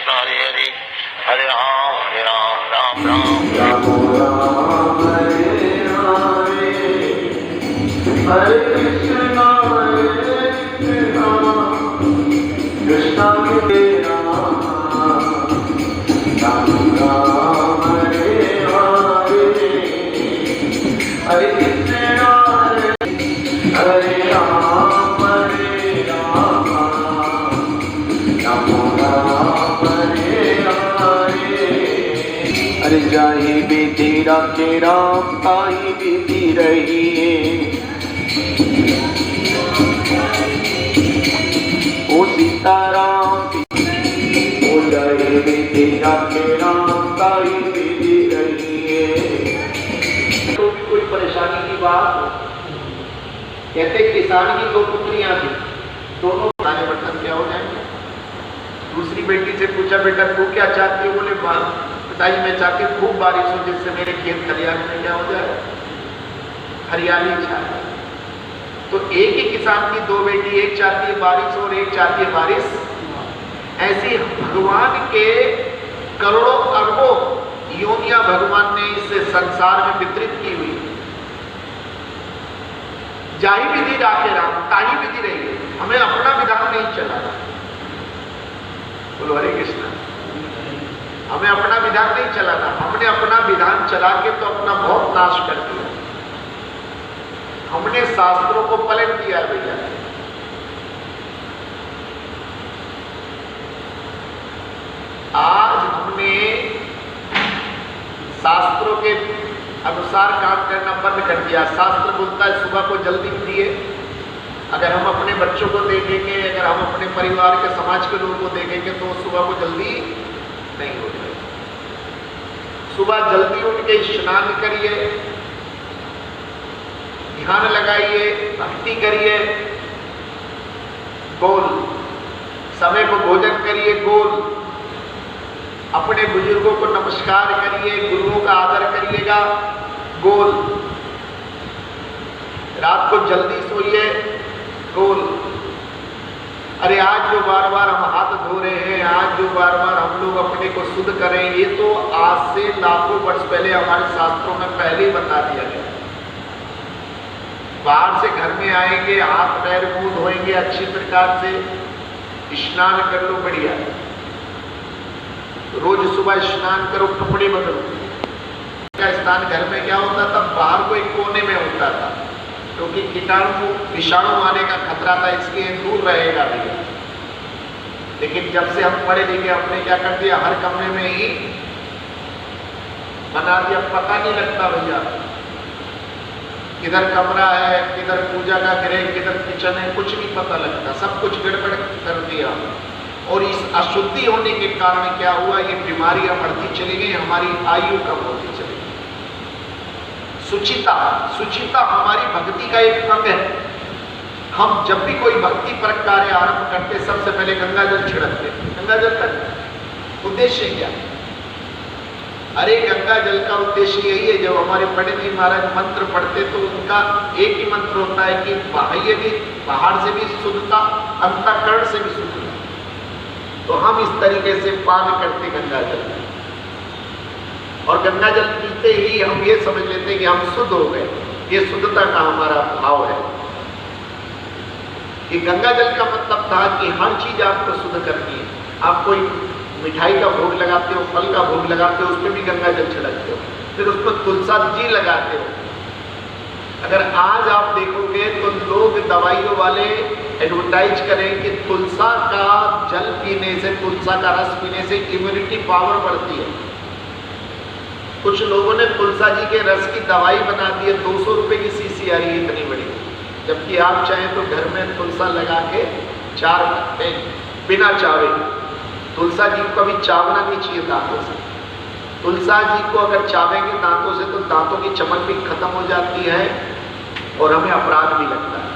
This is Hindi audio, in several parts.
कृष्ण हरे हरे हरे राम राम राम राम हरे हरे हरे कृष्ण कृष्ण हरे राम राम राम हरे हरे हरे कृष्ण हरे राम राम राम हरे हरे। अरे जाहि विधि राखे राम ताहि विधि रहिए, ओ सीताराम ओ जाहि विधि राखे राम ताहि विधि रहिए। तो भी कोई परेशानी की बात हो, कहते किसान की दो पुत्रियां थी, दोनों खाने बर्तन क्या हो जाएंगे। दूसरी बेटी से पूछा बेटा तू क्या चाहती हो? बोले पिताजी मैं चाहती हूँ खूब बारिश हो जिससे मेरे खेत खलियान में क्या हो जाए, हरियाली छाए। तो एक ही किसान की दो बेटी, एक चाहती है बारिश और एक चाहती है बारिश। ऐसी भगवान के करोड़ों अरबों योनियां भगवान ने इस संसार में वितरित की हुई। जाहि विधि राखे राम ताहि विधि रही, हमें अपना विधान नहीं चलाना। बोलो हरे कृष्ण। हमें अपना विधान नहीं चलाना, हमने अपना विधान चला के तो अपना बहुत नाश कर दिया। हमने शास्त्रों को पलट दिया भैया। आज हमने शास्त्रों के अनुसार काम करना बंद कर दिया। शास्त्र बोलता है सुबह को जल्दी उठिए। अगर हम अपने बच्चों को देखेंगे, अगर हम अपने परिवार के समाज के लोगों को देखेंगे तो सुबह को जल्दी नहीं उठ रहे। सुबह जल्दी उठ के स्नान करिए, ध्यान लगाइए, भक्ति करिए, गोल समय को भोजन करिए, गोल अपने बुजुर्गों को नमस्कार करिए, गुरुओं का आदर करिएगा, गोल रात को जल्दी सोइए, गोल। अरे आज जो बार बार हम हाथ धो रहे हैं, आज जो बार बार हम लोग अपने को शुद्ध करें, ये तो आज से लाखों वर्ष पहले हमारे शास्त्रों में पहले ही बता दिया गया। बाहर से घर में आएंगे, हाथ पैर मुंह धोएंगे, अच्छी प्रकार से स्नान कर लो, बढ़िया। रोज सुबह स्नान करो, कपड़े बदलो। का स्थान घर में क्या होता था, बाहर को एक कोने में होता था, क्योंकि कीटाणु विषाणु आने का खतरा था, इसलिए दूर रहेगा भैया। लेकिन जब से हम पढ़े लिखे, हमने क्या कर दिया, हर कमरे में ही बना दिया, पता नहीं लगता भैया किधर कमरा है, किधर पूजा का गृह, किधर किचन है, कुछ नहीं पता लगता। सब कुछ गड़बड़ कर दिया। और इस अशुद्धि होने के कारण क्या हुआ, ये बीमारियां बढ़ती चली गई, हमारी आयु कम होती चली गई। शुचिता, शुचिता हमारी भक्ति का एक अंग है। हम जब भी कोई भक्ति पर कार्य आरंभ करते, सबसे पहले गंगा जल छिड़कते। गंगा जल का उद्देश्य क्या? अरे गंगा जल का उद्देश्य यही है, जब हमारे पंडित जी महाराज मंत्र पढ़ते तो उनका एक ही मंत्र होता है कि बाह्य भी, बाहर से भी शुद्धता, अंतःकरण से भी शुद्धता। तो हम इस तरीके से पान करते गंगा जल, और गंगा जल पीते ही हम ये समझ लेते हैं कि हम शुद्ध हो गए। ये शुद्धता का हमारा भाव है। कि गंगा जल का मतलब था कि हर चीज आपको शुद्ध करनी है। आप कोई मिठाई का भोग लगाते हो, फल का भोग लगाते हो, उसमें भी गंगा जल छिड़कते हो, फिर उसमें तुलसा जी लगाते हो। अगर आज आप देखोगे तो लोग दवाइयों वाले एडवर्टाइज करें कि तुलसा का जल पीने से, तुलसा का रस पीने से इम्यूनिटी पावर बढ़ती है। कुछ लोगों ने तुलसा जी के रस की दवाई बना दी है, 200 रुपए की शीशी आ रही है इतनी बड़ी। जबकि आप चाहें तो घर में तुलसा लगा के 4 घंटे बिना चावे, तुलसा जी को कभी चावना नहीं चाहिए दांतों से। तुलसा जी को अगर चावेंगे दांतों से तो दांतों की चमक भी खत्म हो जाती है और हमें अपराध भी लगता है।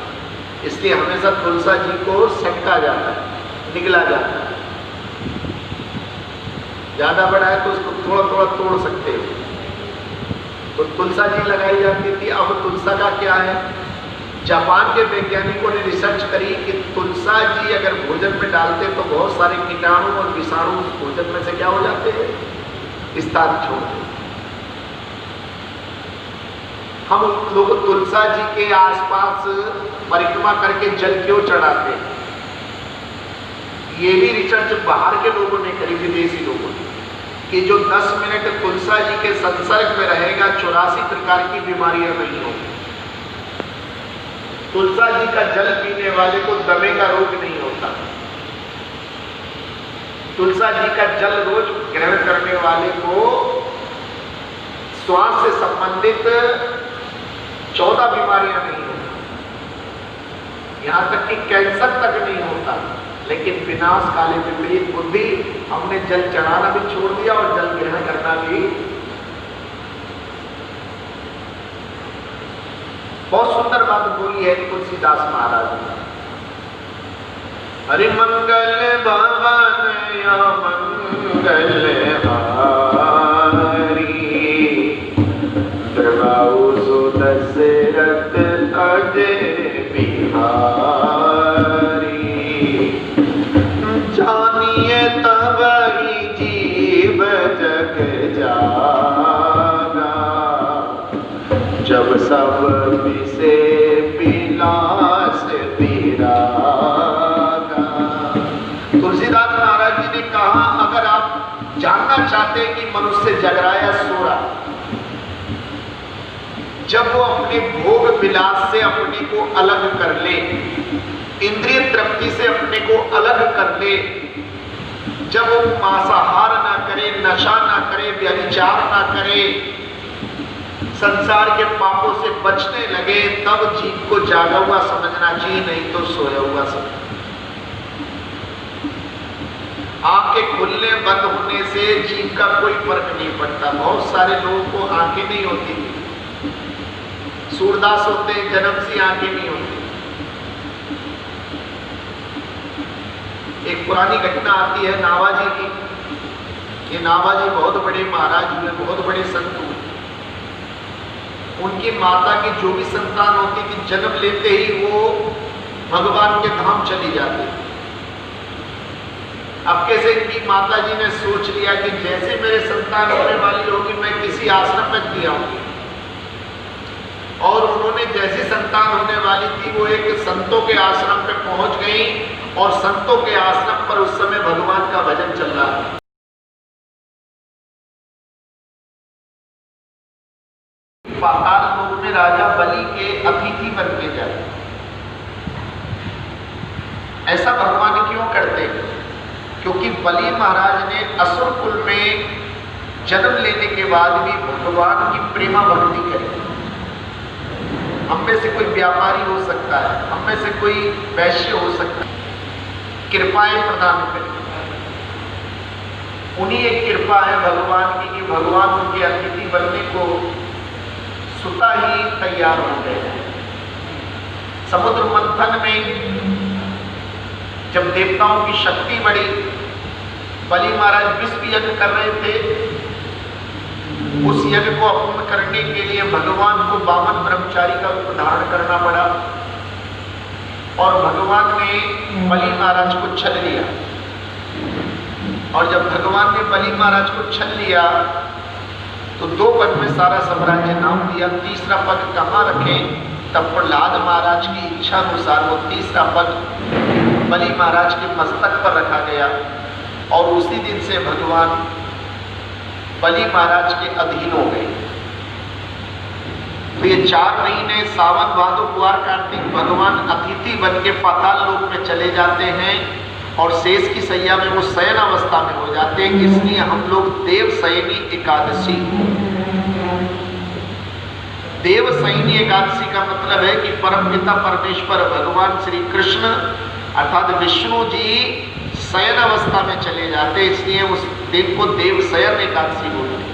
इसलिए हमेशा तुलसा जी को सटका जाता है, निगला जाता है। ज्यादा बड़ा है तो उसको थोड़ा थोड़ा तोड़ सकते हो। तो तुलसा जी लगाई जाती थी। अब तुलसा का क्या है, जापान के वैज्ञानिकों ने रिसर्च करी कि तुलसा जी अगर भोजन में डालते तो बहुत सारे कीटाणु और विषाणु उस भोजन में से क्या हो जाते हैं, स्थान छोड़ते। हम लोग तुलसा जी के आसपास परिक्रमा करके जल क्यों चढ़ाते हैं? ये भी रिसर्च बाहर के लोगों ने करी, विदेशी लोगों ने, कि जो 10 मिनट तुलसा जी के संसर्ग में रहेगा 84 प्रकार की बीमारियां नहीं होंगी। तुलसा जी का जल पीने वाले को दमे का रोग नहीं होता। तुलसा जी का जल रोज ग्रहण करने वाले को श्वास से संबंधित 14 बीमारियां नहीं होती, यहां तक कि कैंसर तक नहीं होता। लेकिन विनाश काले विपरीत बुद्धि, हमने जल चढ़ाना भी छोड़ दिया और जल ग्रहण करना भी। बहुत सुंदर बात बोली है तुलसीदास महाराज ने। हरि मंगल भवन या मंगल हारी, प्रभाऊ सो दशरथ अजय बिहारी, जानिए तब ही जीव जग जागा, जब सब विषे विलास विरागा। तुलसीदास महाराज जी ने कहा, अगर आप जानना चाहते हैं कि मनुष्य जग रहा है या सो रहा, जब वो अपने भोग विलास से अपने को अलग कर ले, इंद्रिय तृप्ति से अपने को अलग कर ले, जब वो मांसाहार ना करे, नशा ना करे, व्यभिचार ना करे, संसार के पापों से बचने लगे, तब जीव को जागा हुआ समझना चाहिए, नहीं तो सोया हुआ समझना। आंखें खुलने बंद होने से जीव का कोई फर्क नहीं पड़ता। बहुत सारे लोगों को आंखें नहीं होती, सूरदास होते, जन्म से आंखें नहीं होती। एक पुरानी घटना आती है नावाजी की। ये नावाजी बहुत बड़े महाराज हुए, बहुत बड़े संत हुए। उनकी माता की जो भी संतान होती थी, जन्म लेते ही वो भगवान के धाम चली जाती। अब कैसे इनकी माता जी ने सोच लिया कि जैसे मेरे संतान होने वाली होगी, मैं किसी आश्रम में दिया हूँ। और उन्होंने जैसी संतान होने वाली थी, वो एक संतों के आश्रम पे पहुंच गई, और संतों के आश्रम पर उस समय भगवान का भजन चल रहा था। पाताल लोक में राजा बलि के अतिथि बन के जाए। ऐसा भगवान क्यों करते? क्योंकि बलि महाराज ने असुर कुल में जन्म लेने के बाद भी भगवान की प्रेमा भक्ति करी। हम में से कोई व्यापारी हो सकता है, हम में से कोई वैश्य हो सकता है, कृपाएं प्रदान करें। उन्हीं एक कृपा है भगवान की कि भगवान उनके अतिथि बनने को सुता ही तैयार हो गए। समुद्र मंथन में जब देवताओं की शक्ति बढ़ी, बलि महाराज विश्व यज्ञ कर रहे थे। उस यज्ञ को अपूर्ण करने के लिए भगवान को 52 ब्रह्मचारी का रूप धारण करना पड़ा, और भगवान ने बलि महाराज को छल लिया। और जब भगवान ने बलि महाराज को छल लिया तो 2 पद में सारा साम्राज्य नाम दिया। तीसरा पद कहाँ रखें? तब प्रहलाद महाराज की इच्छा अनुसार वो तीसरा पद बलि महाराज के मस्तक पर रखा गया, और उसी दिन से भगवान बलि महाराज के अधीन हो गए। तो ये 4 महीने सावन भादो कुआर कार्तिक भगवान अतिथि बन के पाताल लोक में चले जाते हैं, और शेष की सैया में वो शयन अवस्था में हो जाते हैं। इसलिए हम लोग देवशयनी एकादशी, देवशयनी एकादशी का मतलब है कि परमपिता परमेश्वर भगवान श्री कृष्ण अर्थात विष्णु जी शयन अवस्था में चले जाते, इसलिए उस दिन को देवशयन एकादशी बोलते हैं।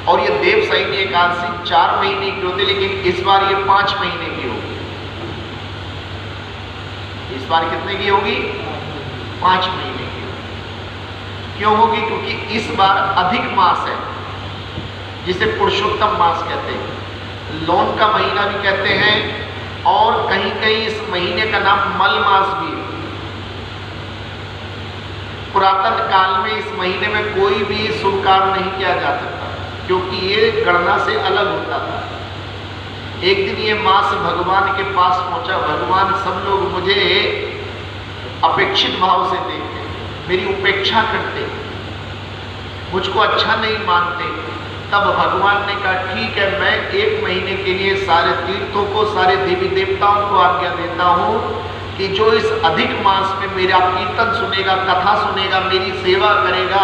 और ये देवशयनी एकादशी 4 महीने की होती, लेकिन इस बार ये 5 महीने की होगी। इस बार कितने की होगी? 5 महीने की होगी। क्यों होगी? क्योंकि इस बार अधिक मास है, जिसे पुरुषोत्तम मास कहते हैं। लोन का महीना भी कहते हैं, और कहीं कहीं इस महीने का नाम मल मास भी है। पुरातन काल में इस महीने में कोई भी शुभ कार्य नहीं किया जा सकता, क्योंकि ये गणना से अलग होता था। एक दिन ये मास भगवान के पास पहुंचा। भगवान, सब लोग मुझे अपेक्षित भाव से देखते, मेरी उपेक्षा करते, मुझको अच्छा नहीं मानते। तब भगवान ने कहा, ठीक है, मैं 1 महीने के लिए सारे तीर्थों को, सारे देवी देवताओं को आज्ञा देता हूँ कि जो इस अधिक मास में मेरा कीर्तन सुनेगा, कथा सुनेगा, मेरी सेवा करेगा,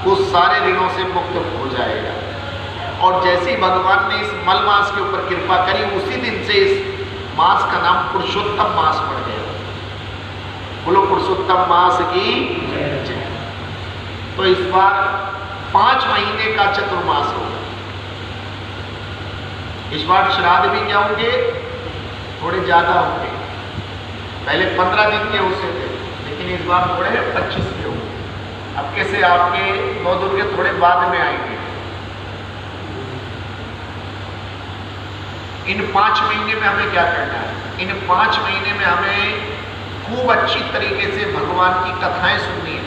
वो सारे ऋणों से मुक्त हो जाएगा। और जैसे ही भगवान ने इस मल मास के ऊपर कृपा करी, उसी दिन से इस मास का नाम पुरुषोत्तम मास पड़ गया। बोलो पुरुषोत्तम मास की जय। तो इस बार 5 महीने का चतुर्मास होगा। इस बार श्राद्ध भी क्या होंगे, थोड़े ज्यादा होंगे। पहले 15 दिन के होते थे, लेकिन इस बार थोड़े 25 के होंगे। अब कैसे आपके 9 दुर्गे थोड़े बाद में आएंगे। इन 5 महीने में हमें क्या करना है? इन 5 महीने में हमें खूब अच्छी तरीके से भगवान की कथाएं सुननी है।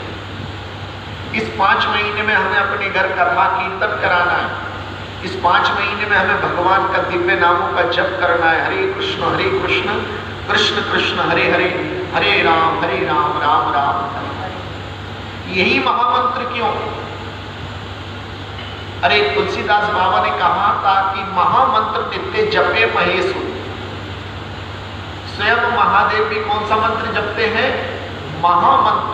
इस 5 महीने में हमें अपने घर कथा कीर्तन कराना है। इस 5 महीने में हमें भगवान का दिव्य नामों का जप करना है। हरे कृष्ण कृष्ण कृष्ण हरे हरे, हरे राम राम राम हरे। यही महामंत्र क्यों? अरे तुलसीदास बाबा ने कहा था कि महामंत्र नित्य जपे महेश। स्वयं महादेव भी कौन सा मंत्र जपते हैं? महामंत्र।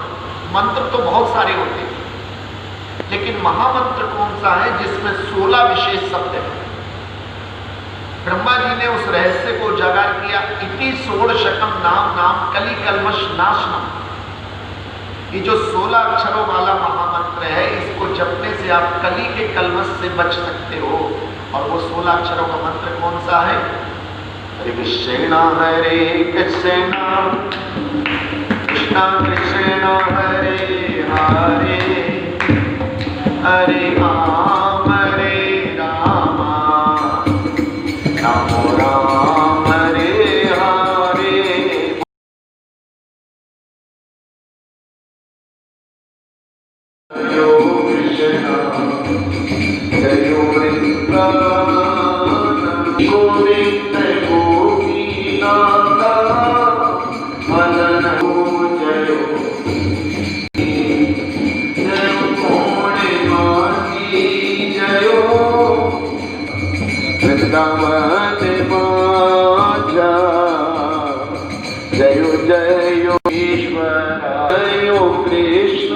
मंत्र तो बहुत सारे होते हैं, लेकिन महामंत्र कौन सा है जिसमें 16 विशेष शब्द है? ब्रह्मा जी ने उस रहस्य को उजागर किया। इति षोडशकम नाम नाम कली कल्मष नाशनम। ये जो 16 अक्षरों वाला महामंत्र है, इसको जपने से आप कली के कल्मष से बच सकते हो। और वो 16 अक्षरों का मंत्र कौन सा है? हरे कृष्ण हरे कृष्ण कृष्ण कृष्ण हरे हरे, हरे राम राम राम हरे हरे। जयो कृष्ण जयो वृंदावन गोविंद गोपीनाथ मदन जयो जयो पूर्णिमासी जयो वृंदावन माजा जयो जयो ईश्वर जयो कृष्ण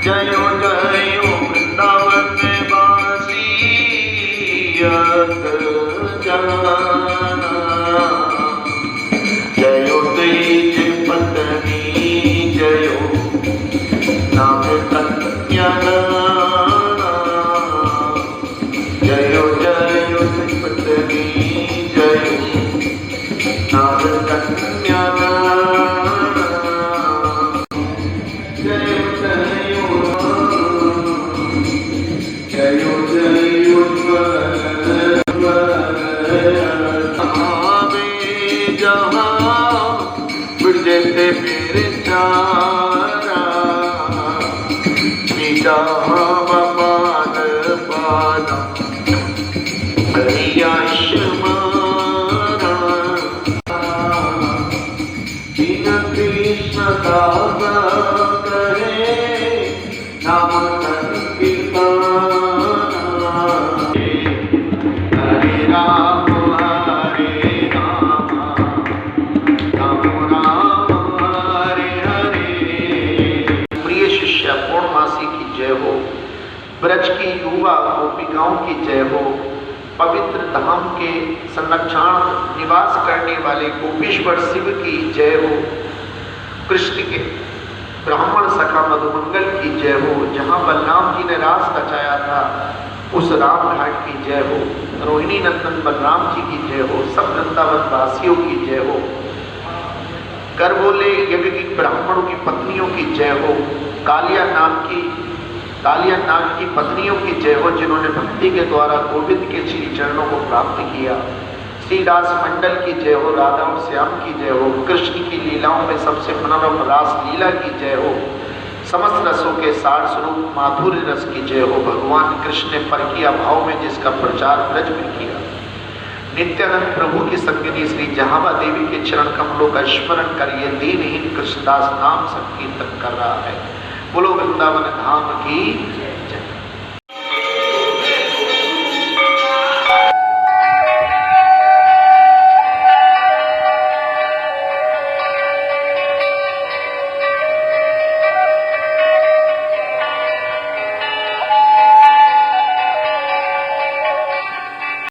जयो जयो वृंदावन वासी जयो तेज पत्नी जयो नाम कन्या जयो जयो तेज पत्नी जयो नाम कन्या जैसे मेरे चारा मीठा पाद पादा हरियाशमारा बिन कृष्ण दास करे नाम संकीर्तन हरे राम ब्रज की युवा गोपिकाओं की जय हो। पवित्र धाम के संरक्षण निवास करने वाले गोपीश्वर शिव की जय हो। कृष्ण के ब्राह्मण सखा मधुमंगल की जय हो। जहाँ बलराम जी ने रास रचाया था, उस राम घाट की जय हो। रोहिणी नंदन बलराम जी की जय हो। सब वृंदावन वासियों की जय हो। कर बोले यज्ञ की ब्राह्मणों की पत्नियों की जय हो। कालिया नाम की कालिया नाग की पत्नियों की जय हो जिन्होंने भक्ति के द्वारा गोविंद के श्री चरणों को प्राप्त किया। श्री रास मंडल की जय हो, राधा और श्याम की जय हो, कृष्ण की लीलाओं में सबसे मनोरम रास लीला की जय हो, समस्त रसों के सार स्वरूप माधुर्य रस की जय हो। भगवान कृष्ण ने परकीय भाव में जिसका प्रचार ब्रज में किया। नित्यानंद प्रभु की संगिनी श्री जहावा देवी के चरण कमलों का स्मरण करिए, दीनहीन कृष्णदास नाम संकीर्तन कर रहा है। बोलो वृंदावन धाम की